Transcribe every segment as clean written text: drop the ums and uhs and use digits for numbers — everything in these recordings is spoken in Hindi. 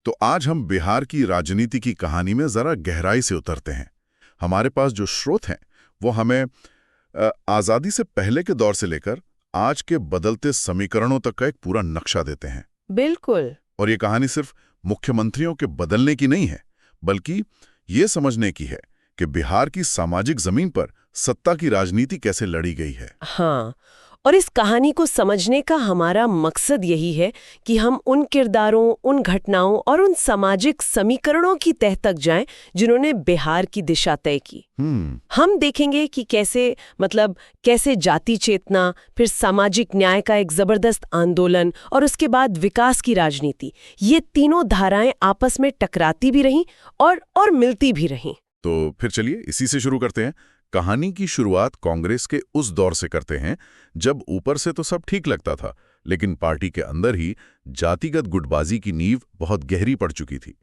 तो आज हम बिहार की राजनीति की कहानी में जरा गहराई से उतरते हैं। हमारे पास जो स्रोत हैं वो हमें आजादी से पहले के दौर से लेकर आज के बदलते समीकरणों तक का एक पूरा नक्शा देते हैं। बिल्कुल। और ये कहानी सिर्फ मुख्यमंत्रियों के बदलने की नहीं है, बल्कि ये समझने की है कि बिहार की सामाजिक जमीन पर सत्ता की राजनीति कैसे लड़ी गई है। हाँ, और इस कहानी को समझने का हमारा मकसद यही है कि हम उन किरदारों, उन घटनाओं और उन सामाजिक समीकरणों की तह तक जाएं जिन्होंने बिहार की दिशा तय की। हम देखेंगे कि कैसे जाति चेतना, फिर सामाजिक न्याय का एक जबरदस्त आंदोलन और उसके बाद विकास की राजनीति, ये तीनों धाराएं आपस में टकराती भी रहीं और मिलती भी रहीं। तो फिर चलिए इसी से शुरू करते हैं। कहानी की शुरुआत कांग्रेस के उस दौर से करते हैं जब ऊपर से तो सब ठीक लगता था, लेकिन पार्टी के अंदर ही जातिगत गुटबाजी की नींव बहुत गहरी पड़ चुकी थी।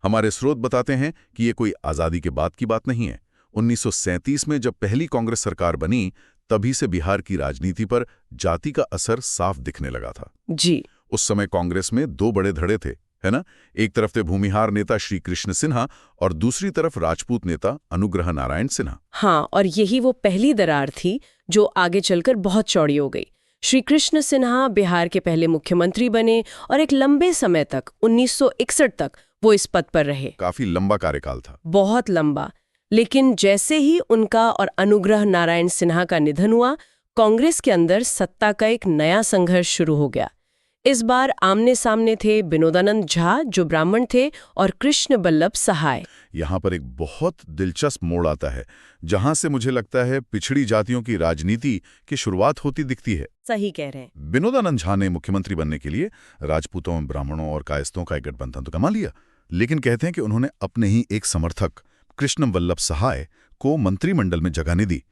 हमारे स्रोत बताते हैं कि ये कोई आजादी के बाद की बात नहीं है। 1937 में जब पहली कांग्रेस सरकार बनी, तभी से बिहार की राजनीति पर जाति का असर साफ दिखने लगा था। जी। उस समय कांग्रेस में दो बड़े धड़े थे, है ना? एक तरफ थे भूमिहार नेता श्री कृष्ण सिन्हा और दूसरी तरफ राजपूत नेता अनुग्रह नारायण सिन्हा। हाँ, और यही वो पहली दरार थी जो आगे चलकर बहुत चौड़ी हो गई। श्री कृष्ण सिन्हा बिहार के पहले मुख्यमंत्री बने और एक लंबे समय तक 1961 तक वो इस पद पर रहे। काफी लंबा कार्यकाल था। बहुत लंबा। लेकिन जैसे ही उनका और अनुग्रह नारायण सिन्हा का निधन हुआ, कांग्रेस के अंदर सत्ता का एक नया संघर्ष शुरू हो गया। इस बार आमने सामने थे विनोदानंद झा, जो ब्राह्मण थे, और कृष्ण बल्लभ सहाय। यहाँ पर एक बहुत दिलचस्प मोड़ आता है, जहाँ से मुझे लगता है पिछड़ी जातियों की राजनीति की शुरुआत होती दिखती है। सही कह रहे हैं। विनोदानंद झा ने मुख्यमंत्री बनने के लिए राजपूतों, ब्राह्मणों और कायस्थों का एक गठबंधन तो कमा लिया, लेकिन कहते हैं कि उन्होंने अपने ही एक समर्थक कृष्ण बल्लभ सहाय को मंत्रिमंडल में जगह नहीं दी।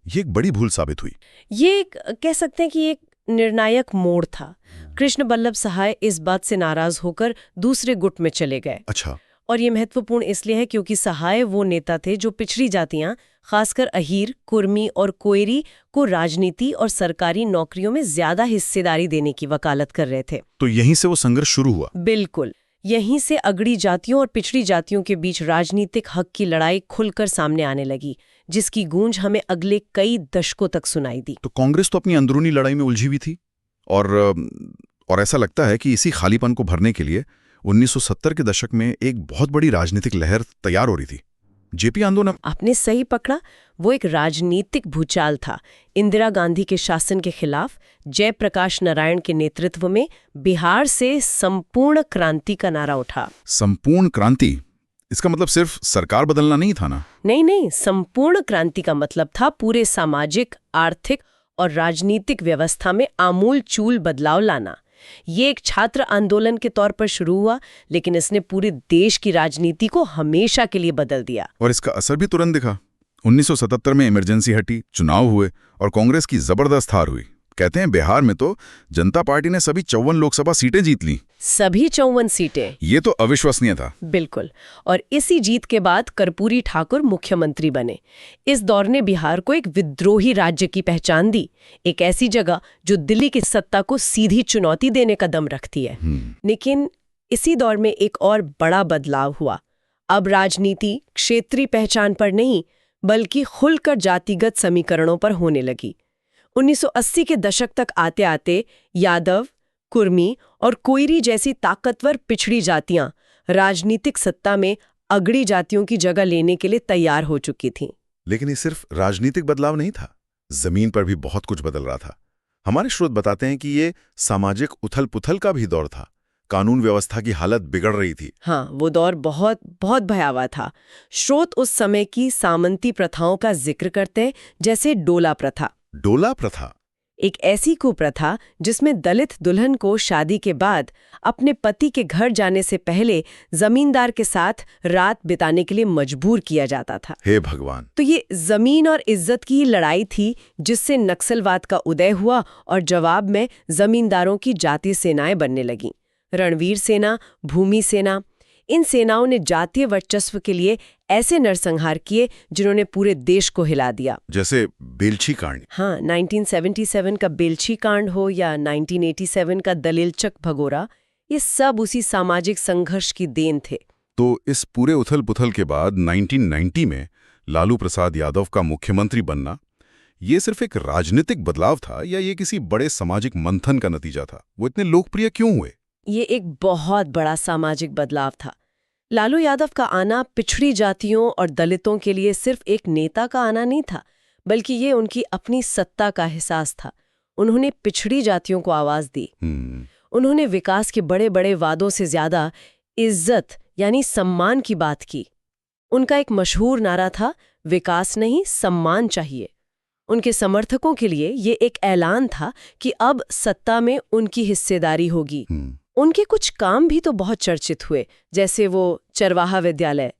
ये एक बड़ी भूल साबित हुई। ये कह सकते हैं कि एक निर्णायक मोड़ था। कृष्ण बल्लभ सहाय इस बात से नाराज होकर दूसरे गुट में चले गए। अच्छा। और ये महत्वपूर्ण इसलिए है क्योंकि सहाय वो नेता थे जो पिछड़ी जातियां, खासकर अहीर, कुर्मी और कोयरी को राजनीति और सरकारी नौकरियों में ज्यादा हिस्सेदारी देने की वकालत कर रहे थे। तो यहीं से वो संघर्ष शुरू हुआ। बिल्कुल। यहीं से अगड़ी जातियों और पिछड़ी जातियों के बीच राजनीतिक हक की लड़ाई खुलकर सामने आने लगी, जिसकी गूंज हमें अगले कई दशकों तक सुनाई दी। तो कांग्रेस तो अपनी अंदरूनी लड़ाई में उलझी हुई थी और ऐसा लगता है कि इसी खालीपन को भरने के लिए 1970 के दशक में एक बहुत बड़ी राजनीतिक लहर तैयार हो रही थी, जेपी आंदोलन। आपने सही पकड़ा, वो एक राजनीतिक भूचाल था। इंदिरा गांधी के शासन के खिलाफ जयप्रकाश नारायण के नेतृत्व में बिहार से संपूर्ण क्रांति का नारा उठा। संपूर्ण क्रांति, इसका मतलब सिर्फ सरकार बदलना नहीं था ना? नहीं, संपूर्ण क्रांति का मतलब था पूरे सामाजिक, आर्थिक और राजनीतिक व्यवस्था में आमूल चूल बदलाव लाना। ये एक छात्र आंदोलन के तौर पर शुरू हुआ, लेकिन इसने पूरे देश की राजनीति को हमेशा के लिए बदल दिया। और इसका असर भी तुरंत दिखा। 1977 में इमरजेंसी हटी, चुनाव हुए और कांग्रेस की जबरदस्त हार हुई। कहते हैं बिहार में तो जनता पार्टी ने सभी 54 लोकसभा सीटें जीत ली। सभी 54 सीटें। ये तो अविश्वसनीय था। बिल्कुल। और इसी जीत के बाद कर्पूरी ठाकुर मुख्यमंत्री बने। इस दौर ने बिहार को एक विद्रोही राज्य की पहचान दी, एक ऐसी जगह जो दिल्ली की सत्ता को सीधी चुनौती देने का दम रखती है। लेकिन इसी दौर में एक और बड़ा बदलाव हुआ। अब राजनीति क्षेत्रीय पहचान पर नहीं, बल्कि खुलकर जातिगत समीकरणों पर होने लगी। 1980 के दशक तक आते आते यादव, कुर्मी और कोयरी जैसी ताकतवर पिछड़ी जातियां राजनीतिक सत्ता में अगड़ी जातियों की जगह लेने के लिए तैयार हो चुकी थीं। लेकिन ये सिर्फ राजनीतिक बदलाव नहीं था, जमीन पर भी बहुत कुछ बदल रहा था। हमारे स्रोत बताते हैं कि ये सामाजिक उथल-पुथल का भी दौर था। कानून व्यवस्था की हालत बिगड़ रही थी। हाँ, वो दौर बहुत बहुत भयावह था। स्रोत उस समय की सामंती प्रथाओं का जिक्र करते हैं, जैसे डोला प्रथा। डोला प्रथा एक ऐसी कुप्रथा जिसमें दलित दुल्हन को शादी के बाद अपने पति के घर जाने से पहले जमींदार के साथ रात बिताने के लिए मजबूर किया जाता था। हे भगवान! तो ये जमीन और इज्जत की लड़ाई थी, जिससे नक्सलवाद का उदय हुआ और जवाब में जमींदारों की जातीय सेनाएं बनने लगीं। रणवीर सेना, भूमि सेना, इन सेनाओं ने जातीय वर्चस्व के लिए ऐसे नरसंहार किए जिन्होंने पूरे देश को हिला दिया। जैसे बेलछी कांड। हाँ, 1977 का बेलछी कांड हो या 1987 का दलीलचक भगोरा, ये सब उसी सामाजिक संघर्ष की देन थे। तो इस पूरे उथल-पुथल के बाद 1990 में लालू प्रसाद यादव का मुख्यमंत्री बनना, ये सिर्फ एक राजनीतिक बदलाव था या ये किसी बड़े सामाजिक मंथन का नतीजा था? वो इतने लोकप्रिय क्यों हुए? ये एक बहुत बड़ा सामाजिक बदलाव था। लालू यादव का आना पिछड़ी जातियों और दलितों के लिए सिर्फ एक नेता का आना नहीं था, बल्कि ये उनकी अपनी सत्ता का एहसास था। उन्होंने पिछड़ी जातियों को आवाज दी। उन्होंने विकास के बड़े बड़े वादों से ज्यादा इज्जत यानी सम्मान की बात की। उनका एक मशहूर नारा था, विकास नहीं सम्मान चाहिए। उनके समर्थकों के लिए ये एक ऐलान था कि अब सत्ता में उनकी हिस्सेदारी होगी। उनके कुछ काम भी तो बहुत चर्चित हुए, जैसे वो चरवाहा विद्यालय।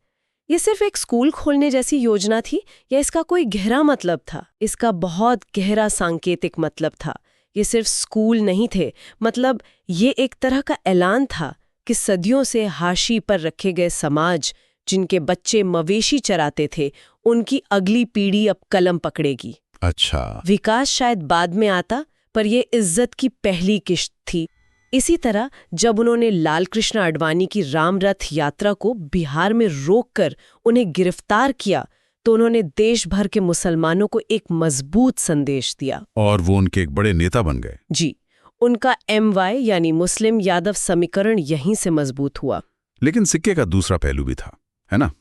ये सिर्फ एक स्कूल खोलने जैसी योजना थी या इसका कोई गहरा मतलब था? इसका बहुत गहरा सांकेतिक मतलब था। ये सिर्फ स्कूल नहीं थे, मतलब ये एक तरह का ऐलान था कि सदियों से हाशी पर रखे गए समाज, जिनके बच्चे मवेशी चराते थे, उनकी अगली पीढ़ी अब कलम पकड़ेगी। अच्छा। विकास शायद बाद में आता, पर यह इज्जत की पहली किश्त थी। इसी तरह जब उन्होंने लाल कृष्ण आडवाणी की राम रथ यात्रा को बिहार में रोककर उन्हें गिरफ्तार किया, तो उन्होंने देश भर के मुसलमानों को एक मजबूत संदेश दिया। और वो उनके एक बड़े नेता बन गए। जी, उनका MY यानी मुस्लिम यादव समीकरण यहीं से मजबूत हुआ। लेकिन सिक्के का दूसरा पहलू भी था, है ना?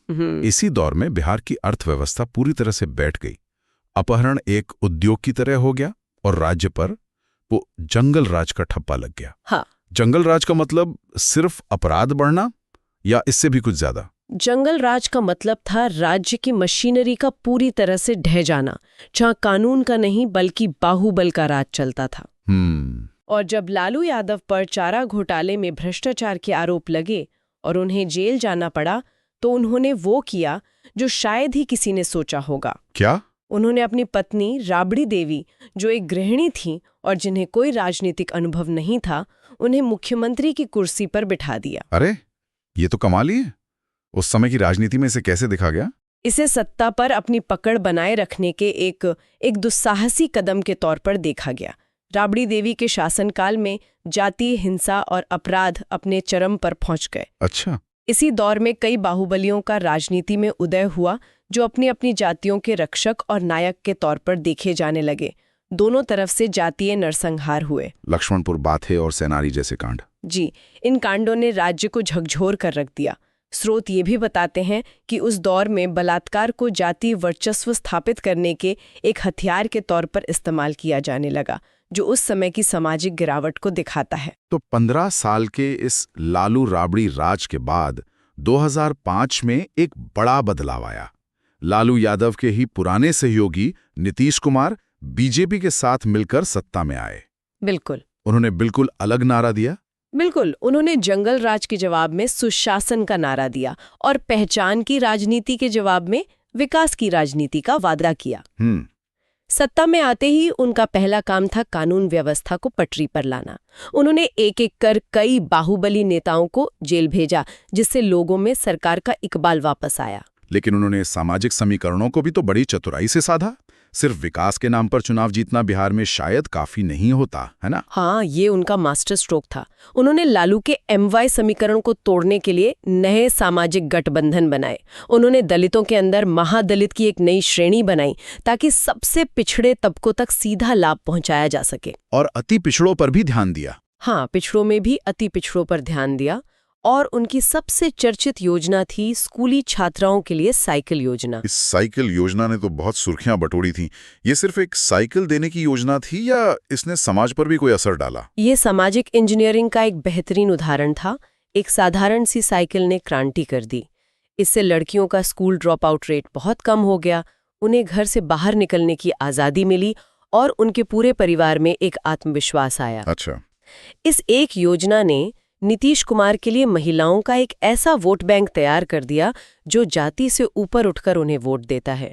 इसी दौर में बिहार की अर्थव्यवस्था पूरी तरह से बैठ गई। अपहरण एक उद्योग की तरह हो गया और राज्य पर वो जंगल राज का ठप्पा लग गया। हाँ। जंगल राज का मतलब सिर्फ अपराध बढ़ना या इससे भी कुछ ज्यादा? जंगल राज का मतलब था राज्य की मशीनरी का पूरी तरह से ढह जाना, जहां कानून का नहीं बल्कि बाहुबल का राज चलता था। और जब लालू यादव पर चारा घोटाले में भ्रष्टाचार के आरोप लगे और उन्हें जेल जाना पड़ा, तो उन्होंने वो किया जो शायद ही किसी ने सोचा होगा। क्या? उन्होंने अपनी पत्नी राबड़ी देवी, जो एक गृहिणी थी और जिन्हें कोई राजनीतिक अनुभव नहीं था, उन्हें मुख्यमंत्री की कुर्सी पर बिठा दिया। अरे, ये तो कमाल ही है। उस समय की राजनीति में इसे कैसे देखा गया? इसे सत्ता पर अपनी पकड़ बनाए रखने के एक दुस्साहसी कदम के तौर पर देखा गया। राबड़ी देवी के शासनकाल में जातीय हिंसा और अपराध अपने चरम पर पहुंच गए। अच्छा। इसी दौर में कई बाहुबलियों का राजनीति में उदय हुआ, जो अपनी अपनी जातियों के रक्षक और नायक के तौर पर देखे जाने लगे। दोनों तरफ से जातीय नरसंहार हुए। लक्ष्मणपुर बाथे और सेनारी जैसे कांड। जी, इन कांडों ने राज्य को झकझोर कर रख दिया। स्रोत ये भी बताते हैं कि उस दौर में बलात्कार को जातीय वर्चस्व स्थापित करने के एक हथियार के तौर पर इस्तेमाल किया जाने लगा, जो उस समय की सामाजिक गिरावट को दिखाता है। तो 15 साल के इस लालू राबड़ी राज के बाद 2005 में एक बड़ा बदलाव आया। लालू यादव के ही पुराने सहयोगी नीतीश कुमार बीजेपी के साथ मिलकर सत्ता में आए। बिल्कुल। उन्होंने बिल्कुल अलग नारा दिया। बिल्कुल, उन्होंने जंगल राज के जवाब में सुशासन का नारा दिया और पहचान की राजनीति के जवाब में विकास की राजनीति का वादा किया। सत्ता में आते ही उनका पहला काम था कानून व्यवस्था को पटरी पर लाना। उन्होंने एक एक कर कई बाहुबली नेताओं को जेल भेजा, जिससे लोगों में सरकार का इकबाल वापस आया। लेकिन उन्होंने सामाजिक समीकरणों को भी तो बड़ी चतुराई से साधा। सिर्फ विकास के नाम पर चुनाव जीतना बिहार में शायद काफी नहीं होता, है ना? हाँ, ये उनका मास्टर स्ट्रोक था। उन्होंने लालू के MY समीकरण को तोड़ने के लिए नए सामाजिक गठबंधन बनाए। उन्होंने दलितों के अंदर महादलित की एक नई श्रेणी बनाई, ताकि सबसे पिछड़े तबकों तक सीधा लाभ पहुंचाया जा सके। और अति पिछड़ों पर भी ध्यान दिया। हाँ, पिछड़ों में भी अति पिछड़ों पर ध्यान दिया। और उनकी सबसे चर्चित योजना थी स्कूली छात्राओं के लिए साइकिल योजना। इस साइकिल योजना ने तो बहुत सुर्खियां बटोरी थीं। ये सिर्फ एक साइकिल देने की योजना थी या इसने समाज पर भी कोई असर डाला? ये सामाजिक इंजीनियरिंग का एक बेहतरीन उदाहरण था। एक साधारण सी साइकिल ने क्रांति कर दी। इससे लड़कियों का स्कूल ड्रॉप आउट रेट बहुत कम हो गया, उन्हें घर से बाहर निकलने की आज़ादी मिली और उनके पूरे परिवार में एक आत्मविश्वास आया। अच्छा। इस एक योजना ने नीतीश कुमार के लिए महिलाओं का एक ऐसा वोट बैंक तैयार कर दिया जो जाति से ऊपर उठकर उन्हें वोट देता है।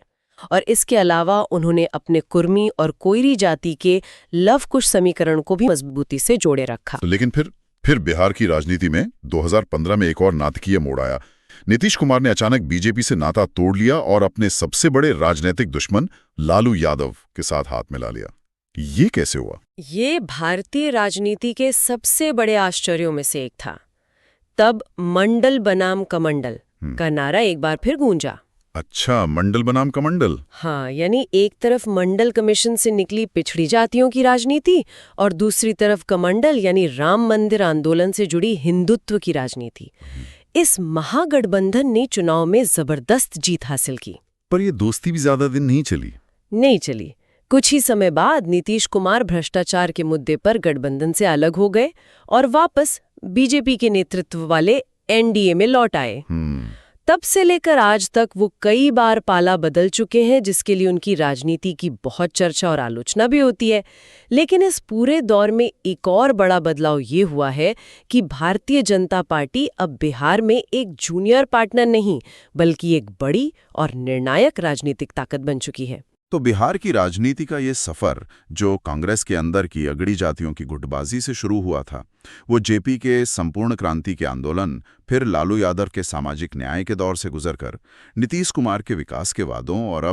और इसके अलावा उन्होंने अपने कुर्मी और कोयरी जाति के लव कुश समीकरण को भी मजबूती से जोड़े रखा। लेकिन फिर बिहार की राजनीति में 2015 में एक और नाटकीय मोड़ आया। नीतीश कुमार ने अचानक बीजेपी से नाता तोड़ लिया और अपने सबसे बड़े राजनीतिक दुश्मन लालू यादव के साथ हाथ मिला लिया। ये कैसे हुआ? ये भारतीय राजनीति के सबसे बड़े आश्चर्यों में से एक था। तब मंडल बनाम कमंडल का नारा एक बार फिर गूंजा। अच्छा, मंडल बनाम कमंडल। हाँ, यानी एक तरफ मंडल कमीशन से निकली पिछड़ी जातियों की राजनीति और दूसरी तरफ कमंडल यानी राम मंदिर आंदोलन से जुड़ी हिंदुत्व की राजनीति। इस महागठबंधन ने चुनाव में जबरदस्त जीत हासिल की। पर ये दोस्ती भी ज्यादा दिन नहीं चली। कुछ ही समय बाद नीतीश कुमार भ्रष्टाचार के मुद्दे पर गठबंधन से अलग हो गए और वापस बीजेपी के नेतृत्व वाले एनडीए में लौट आए। तब से लेकर आज तक वो कई बार पाला बदल चुके हैं, जिसके लिए उनकी राजनीति की बहुत चर्चा और आलोचना भी होती है। लेकिन इस पूरे दौर में एक और बड़ा बदलाव ये हुआ है कि भारतीय जनता पार्टी अब बिहार में एक जूनियर पार्टनर नहीं, बल्कि एक बड़ी और निर्णायक राजनीतिक ताकत बन चुकी है। तो बिहार की राजनीति का ये सफर, जो कांग्रेस के अंदर की अगड़ी जातियों की गुटबाजी से शुरू हुआ था, वो जेपी के संपूर्ण क्रांति के आंदोलन, फिर लालू यादव के सामाजिक न्याय के दौर से गुजरकर नीतीश कुमार के विकास के वादों और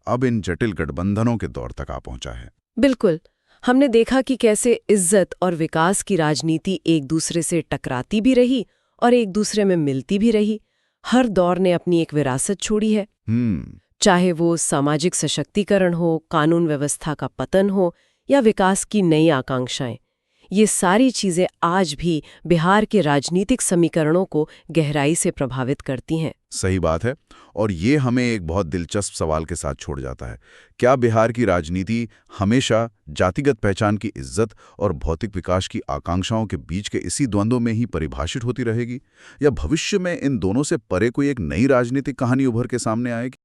अब इन जटिल गठबंधनों के दौर तक आ पहुंचा है। बिल्कुल, हमने देखा कि कैसे इज्जत और विकास की राजनीति एक दूसरे से टकराती भी रही और एक दूसरे में मिलती भी रही। हर दौर ने अपनी एक विरासत छोड़ी है। चाहे वो सामाजिक सशक्तिकरण हो, कानून व्यवस्था का पतन हो या विकास की नई आकांक्षाएं, ये सारी चीजें आज भी बिहार के राजनीतिक समीकरणों को गहराई से प्रभावित करती हैं। सही बात है। और ये हमें एक बहुत दिलचस्प सवाल के साथ छोड़ जाता है। क्या बिहार की राजनीति हमेशा जातिगत पहचान की इज्जत और भौतिक विकास की आकांक्षाओं के बीच के इसी द्वंद्व में ही परिभाषित होती रहेगी, या भविष्य में इन दोनों से परे कोई एक नई राजनीतिक कहानी उभर के सामने आएगी?